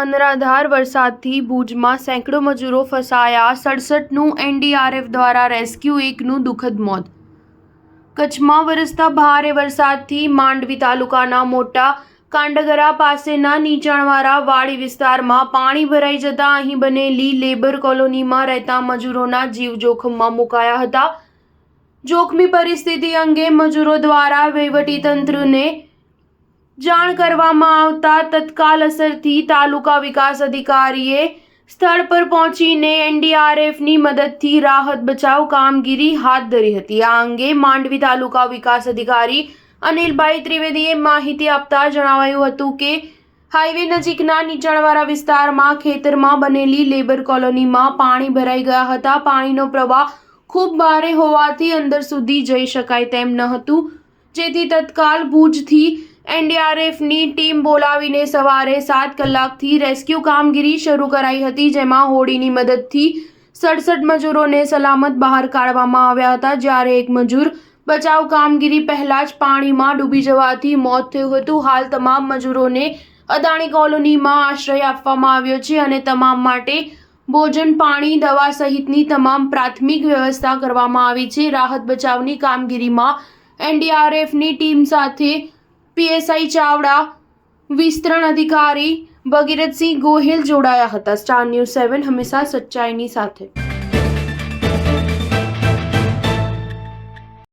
અનરાધાર વરસાદથી ભુજમાં સેંકડો મજૂરો ફસાયા, 67નું એનડીઆરએફ દ્વારા રેસ્ક્યુ, એકનું દુઃખદ મોત. કચ્છમાં વરસતા ભારે વરસાદથી માંડવી તાલુકાના મોટા કાંડગરા પાસેના નીચાણવાળા વાડી વિસ્તારમાં પાણી ભરાઈ જતા અહીં બનેલી લેબર કોલોનીમાં રહેતા મજૂરોના જીવ જોખમમાં મુકાયા હતા. જોખમી પરિસ્થિતિ અંગે મજૂરો દ્વારા વહીવટીતંત્રને જાણ કરવામાં આવતા તત્કાલ અસરથી તાલુકા વિકાસ અધિકારીએ સ્થળ પર પહોંચીને એનડીઆરએફની મદદથી રાહત બચાવ કામગીરી હાથ ધરી હતી. આ અંગે માંડવી તાલુકા વિકાસ અધિકારી અનિલભાઈ ત્રિવેદીએ માહિતી આપતા જણાવાયું હતું કે હાઈવે નજીકના નીચાણવાળા વિસ્તારમાં ખેતરમાં બનેલી લેબર કોલોનીમાં પાણી ભરાઈ ગયા હતા. પાણીનો પ્રવાહ ખૂબ ભારે હોવાથી અંદર સુધી જઈ શકાય તેમ ન હતું, જેથી તત્કાલ ભુજથી એનડીઆરએફની ટીમ બોલાવીને સવારે 7 કલાકથી રેસ્ક્યુ કામગીરી શરૂ કરાઈ હતી, જેમાં હોડીની મદદથી 67 મજૂરોને સલામત બહાર કાઢવામાં આવ્યા હતા. જ્યારે એક મજૂર બચાવ કામગીરી પહેલા જ પાણીમાં ડૂબી જવાથી મોત થયું હતું. હાલ તમામ મજૂરોને અદાણી કોલોનીમાં આશ્રય આપવામાં આવ્યો છે અને તમામ માટે ભોજન, પાણી, દવા સહિતની તમામ પ્રાથમિક વ્યવસ્થા કરવામાં આવી છે. રાહત બચાવની કામગીરીમાં એનડીઆરએફની ટીમ સાથે પીએસઆઈ ચાવડા, વિસ્તરણ અધિકારી ભગીરથસિંહ ગોહિલ જોડાયા હતા. સ્ટાર ન્યૂઝ 7 હંમેશા સચ્ચાઈની સાથે.